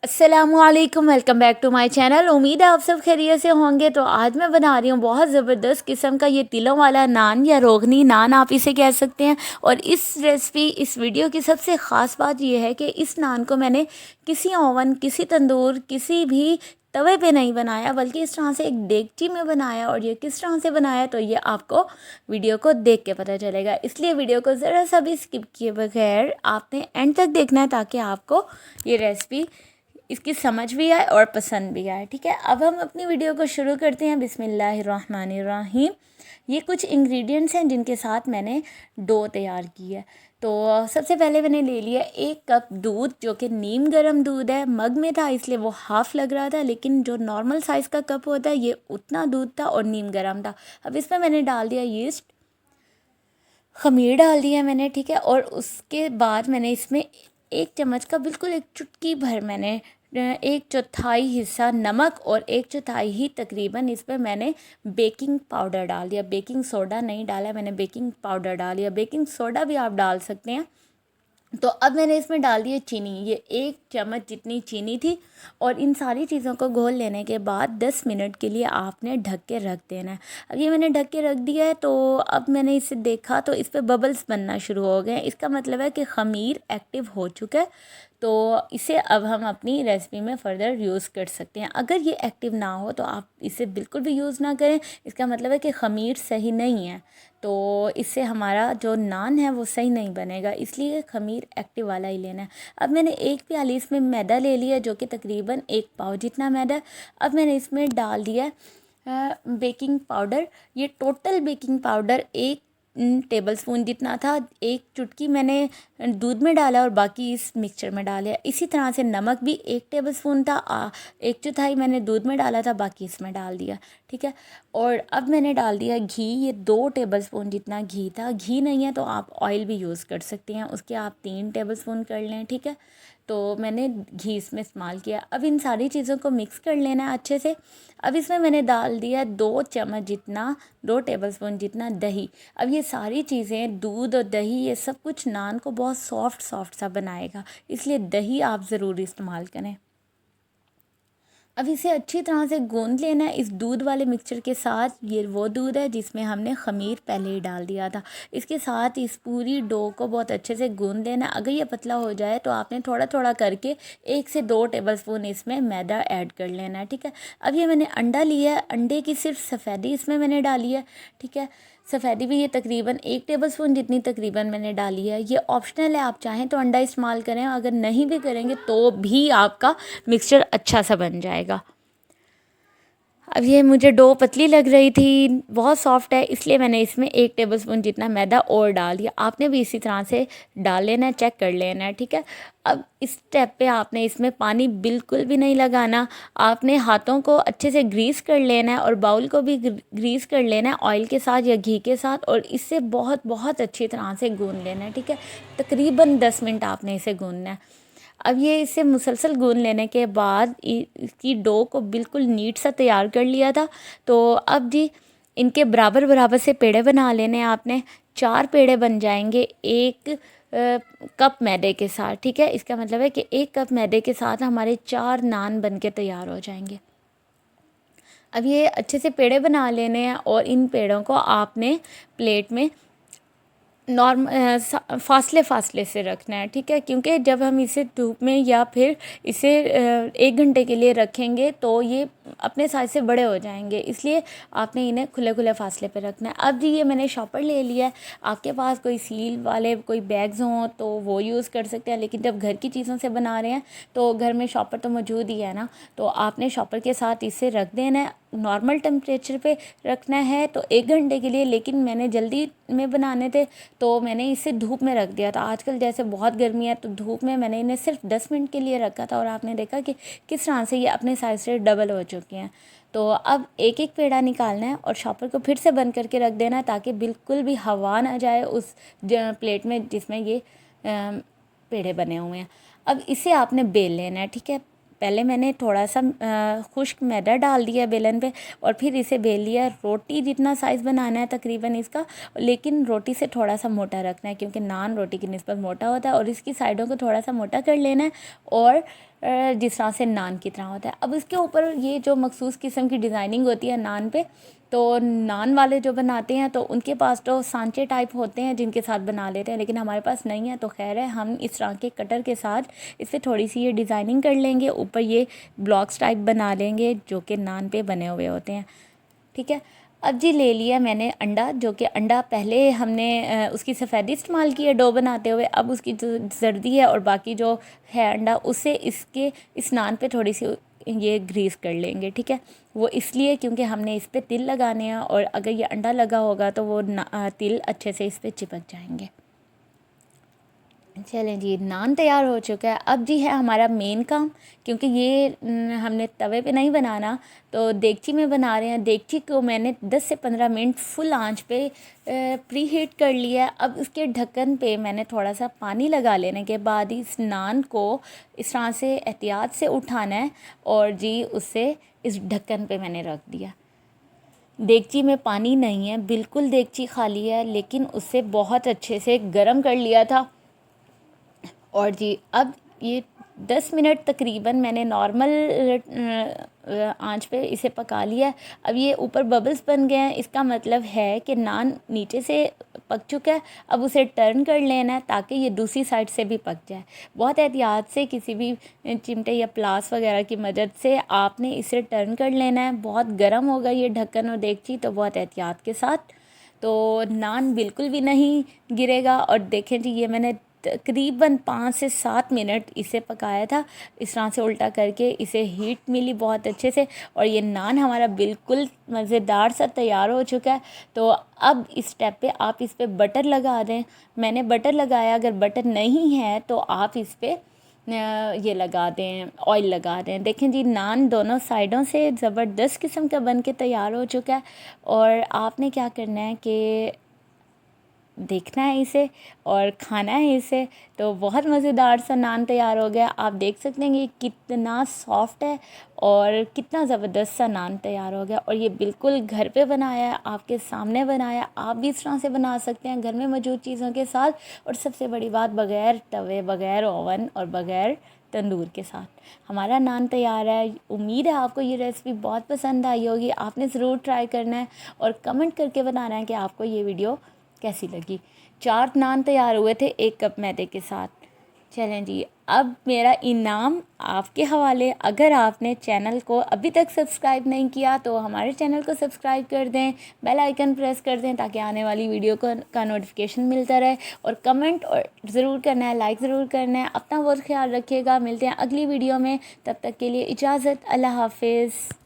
अस्सलामुअलैकुम, welcome back to my channel. उम्मीद है आप सब खैरियत से होंगे। तो आज मैं बना रही हूँ बहुत ज़बरदस्त किस्म का ये तिलों वाला नान या रोगनी नान आप इसे कह सकते हैं। और इस वीडियो की सबसे ख़ास बात ये है कि इस नान को मैंने किसी ओवन, किसी तंदूर, किसी भी तवे पे नहीं बनाया, बल्कि इस तरह से एक देगची में बनाया। और ये किस तरह से बनाया तो ये आपको वीडियो को देख के पता चलेगा, इसलिए वीडियो को ज़रा सा भी स्किप किए बगैर आपने एंड तक देखना है, ताकि आपको ये रेसिपी इसकी समझ भी आए और पसंद भी आए। ठीक है, अब हम अपनी वीडियो को शुरू करते हैं। बिस्मिल्लाहिर्रहमानिर्रहीम। ये कुछ इंग्रेडिएंट्स हैं जिनके साथ मैंने डो तैयार की है। तो सबसे पहले मैंने ले लिया 1 कप दूध, जो कि नीम गर्म दूध है। मग में था इसलिए वो हाफ़ लग रहा था, लेकिन जो नॉर्मल साइज़ का कप होता है ये उतना दूध था और नीम गर्म था। अब इसमें मैंने डाल दिया यीस्ट, ख़मीर डाल दिया मैंने। ठीक है, और उसके बाद मैंने इसमें 1 चम्मच का बिल्कुल एक चुटकी भर मैंने 1/4 हिस्सा नमक और 1/4 ही तकरीबन इस पर मैंने बेकिंग पाउडर डाल दिया। बेकिंग सोडा नहीं डाला मैंने, बेकिंग पाउडर डाल दिया। बेकिंग सोडा भी आप डाल सकते हैं। तो अब मैंने इसमें डाल दिया चीनी, ये 1 चम्मच जितनी चीनी थी। और इन सारी चीज़ों को घोल लेने के बाद 10 मिनट के लिए आपने ढक के रख देना है। अब ये मैंने ढक के रख दिया है। तो अब मैंने इसे देखा तो इस पर बबल्स बनना शुरू हो गए। इसका मतलब है कि ख़मीर एक्टिव हो चुका है। तो इसे अब हम अपनी रेसिपी में फ़र्दर यूज़ कर सकते हैं। अगर ये एक्टिव ना हो तो आप इसे बिल्कुल भी यूज़ ना करें। इसका मतलब है कि ख़मीर सही नहीं है, तो इससे हमारा जो नान है वो सही नहीं बनेगा, इसलिए ख़मीर एक्टिव वाला ही लेना है। अब मैंने 1 प्याली इसमें मैदा ले लिया, जो कि तकरीबन 1 पाव जितना मैदा है। अब मैंने इसमें डाल दिया बेकिंग पाउडर। ये टोटल बेकिंग पाउडर 1 टेबलस्पून जितना था। 1 चुटकी मैंने दूध में डाला और बाकी इस मिक्सचर में डाला। इसी तरह से नमक भी 1 टेबलस्पून था, 1/4 मैंने दूध में डाला था, बाकी इसमें डाल दिया। ठीक है, और अब मैंने डाल दिया घी। ये 2 टेबलस्पून जितना घी था। घी नहीं है तो आप ऑयल भी यूज़ कर सकते हैं, उसके आप 3 टेबलस्पून कर लें। ठीक है, तो मैंने घी इसमें इस्तेमाल किया। अब इन सारी चीज़ों को मिक्स कर लेना है अच्छे से। अब इसमें मैंने डाल दिया 2 टेबलस्पून जितना दही। अब ये सारी चीज़ें, दूध और दही, ये सब कुछ नान को बहुत सॉफ्ट सॉफ्ट सा बनाएगा, इसलिए दही आप ज़रूर इस्तेमाल करें। अब इसे अच्छी तरह से गूंद लेना है इस दूध वाले मिक्सचर के साथ। ये वो दूध है जिसमें हमने ख़मीर पहले ही डाल दिया था। इसके साथ इस पूरी डो को बहुत अच्छे से गूंद लेना है। अगर ये पतला हो जाए तो आपने थोड़ा थोड़ा करके 1 से 2 टेबलस्पून इसमें मैदा ऐड कर लेना है। ठीक है, अब ये मैंने अंडा लिया है। अंडे की सिर्फ सफ़ेदी इसमें मैंने डाली है। ठीक है, सफ़ेदी भी ये तकरीबन 1 टेबलस्पून जितनी तकरीबन मैंने डाली है। ये ऑप्शनल है, आप चाहें तो अंडा इस्तेमाल करें, अगर नहीं भी करेंगे तो भी आपका मिक्सचर अच्छा सा बन जाएगा। अब ये मुझे डो पतली लग रही थी, बहुत सॉफ्ट है, इसलिए मैंने इसमें 1 टेबलस्पून जितना मैदा और डाल दिया। आपने भी इसी तरह से डाल लेना है, चेक कर लेना है। ठीक है, अब इस स्टेप पे आपने इसमें पानी बिल्कुल भी नहीं लगाना। आपने हाथों को अच्छे से ग्रीस कर लेना है और बाउल को भी ग्रीस कर लेना है ऑयल के साथ या घी के साथ, और इससे बहुत बहुत अच्छी तरह से गूंद लेना है। ठीक है, तकरीबन 10 मिनट आपने इसे गूंदना है। अब ये इसे मुसलसल गूंद लेने के बाद इसकी डो को बिल्कुल नीट सा तैयार कर लिया था। तो अब जी इनके बराबर बराबर से पेड़े बना लेने हैं आपने। 4 पेड़े बन जाएंगे 1 कप मैदे के साथ। ठीक है, इसका मतलब है कि 1 कप मैदे के साथ हमारे 4 नान बन के तैयार हो जाएंगे। अब ये अच्छे से पेड़े बना लेने हैं और इन पेड़ों को आपने प्लेट में फासले फासले से रखना है। ठीक है, क्योंकि जब हम इसे धूप में या फिर इसे 1 घंटे के लिए रखेंगे तो ये अपने साइज से बड़े हो जाएंगे, इसलिए आपने इन्हें खुले खुले फासले पे रखना है। अब जी ये मैंने शॉपर ले लिया है। आपके पास कोई सील वाले कोई बैग्स हों तो वो यूज़ कर सकते हैं, लेकिन जब घर की चीज़ों से बना रहे हैं तो घर में शॉपर तो मौजूद ही है ना, तो आपने शॉपर के साथ इसे रख देना है। नॉर्मल टेम्परेचर पे रखना है तो 1 घंटे के लिए, लेकिन मैंने जल्दी में बनाने थे तो मैंने इसे धूप में रख दिया था। आजकल जैसे बहुत गर्मी है तो धूप में मैंने इन्हें सिर्फ 10 मिनट के लिए रखा था, और आपने देखा कि किस तरह से ये अपने साइज से डबल हो चुके हैं। तो अब एक एक पेड़ा निकालना है और शॉपर को फिर से बंद करके रख देना है, ताकि बिल्कुल भी हवा ना जाए उस प्लेट में जिसमें ये पेड़े बने हुए हैं। अब इसे आपने बेल लेना है। ठीक है, पहले मैंने थोड़ा सा खुश्क मैदा डाल दिया बेलन पे और फिर इसे बेल लिया। रोटी जितना साइज़ बनाना है तकरीबन इसका, लेकिन रोटी से थोड़ा सा मोटा रखना है क्योंकि नान रोटी की निस्बत मोटा होता है और इसकी साइडों को थोड़ा सा मोटा कर लेना है और जिस तरह से नान की तरह होता है। अब इसके ऊपर ये जो मखसूस किस्म की डिज़ाइनिंग होती है नान पे, तो नान वाले जो बनाते हैं तो उनके पास तो सांचे टाइप होते हैं जिनके साथ बना लेते हैं, लेकिन हमारे पास नहीं है। तो खैर है, हम इस तरह के कटर के साथ इस पर थोड़ी सी ये डिज़ाइनिंग कर लेंगे, ऊपर ये ब्लॉक्स टाइप बना लेंगे जो कि नान पे बने हुए होते हैं। ठीक है, अब जी ले लिया मैंने अंडा, जो कि अंडा पहले हमने उसकी सफ़ेदी इस्तेमाल की है डो बनाते हुए। अब उसकी जो जर्दी है और बाकी जो है अंडा, उससे इस नान पे थोड़ी सी ये ग्रीस कर लेंगे। ठीक है, वो इसलिए क्योंकि हमने इस पर तिल लगाने हैं और अगर ये अंडा लगा होगा तो वो तिल अच्छे से इस पर चिपक जाएंगे। चलें जी, नान तैयार हो चुका है। अब जी है हमारा मेन काम, क्योंकि ये हमने तवे पे नहीं बनाना तो देगची में बना रहे हैं। देगची को मैंने 10 से 15 मिनट फुल आंच पे प्री हीट कर लिया है। अब इसके ढक्कन पे मैंने थोड़ा सा पानी लगा लेने के बाद इस नान को इस तरह से एहतियात से उठाना है और जी उससे इस ढक्कन पे मैंने रख दिया। देगची में पानी नहीं है, बिल्कुल देगची खाली है, लेकिन उससे बहुत अच्छे से गर्म कर लिया था। और जी अब ये 10 मिनट तकरीबन मैंने नॉर्मल आंच पे इसे पका लिया है। अब ये ऊपर बबल्स बन गए हैं, इसका मतलब है कि नान नीचे से पक चुका है। अब उसे टर्न कर लेना है ताकि ये दूसरी साइड से भी पक जाए। बहुत एहतियात से किसी भी चिमटे या प्लास वगैरह की मदद से आपने इसे टर्न कर लेना है। बहुत गर्म होगा ये ढक्कन और देगची, तो बहुत एहतियात के साथ, तो नान बिल्कुल भी नहीं गिरेगा। और देखें जी, ये मैंने तकरीबन 5 से 7 मिनट इसे पकाया था, इस तरह से उल्टा करके। इसे हीट मिली बहुत अच्छे से और ये नान हमारा बिल्कुल मज़ेदार सा तैयार हो चुका है। तो अब इस स्टेप पे आप इस पर बटर लगा दें। मैंने बटर लगाया, अगर बटर नहीं है तो आप इस पर ये लगा दें, ऑयल लगा दें। देखें जी, नान दोनों साइडों से ज़बरदस्त किस्म का बन के तैयार हो चुका है। और आपने क्या करना है कि देखना है इसे और खाना है इसे। तो बहुत मज़ेदार सा नान तैयार हो गया। आप देख सकते हैं कि कितना सॉफ्ट है और कितना ज़बरदस्त सा नान तैयार हो गया। और ये बिल्कुल घर पे बनाया है, आपके सामने बनाया। आप भी इस तरह से बना सकते हैं घर में मौजूद चीज़ों के साथ, और सबसे बड़ी बात, बग़ैर तवे, बग़ैर ओवन और बग़ैर तंदूर के साथ हमारा नान तैयार है। उम्मीद है आपको ये रेसिपी बहुत पसंद आई होगी। आपने ज़रूर ट्राई करना है और कमेंट करके बताना है कि आपको ये वीडियो कैसी लगी। 4 नान तैयार हुए थे 1 कप मैदे के साथ। चलें जी, अब मेरा इनाम आपके हवाले। अगर आपने चैनल को अभी तक सब्सक्राइब नहीं किया तो हमारे चैनल को सब्सक्राइब कर दें, बेल आइकन प्रेस कर दें ताकि आने वाली वीडियो का नोटिफिकेशन मिलता रहे। और कमेंट और ज़रूर करना है, लाइक ज़रूर करना है। अपना बहुत ख्याल रखिएगा। मिलते हैं अगली वीडियो में, तब तक के लिए इजाज़त। अल्लाह हाफिज़।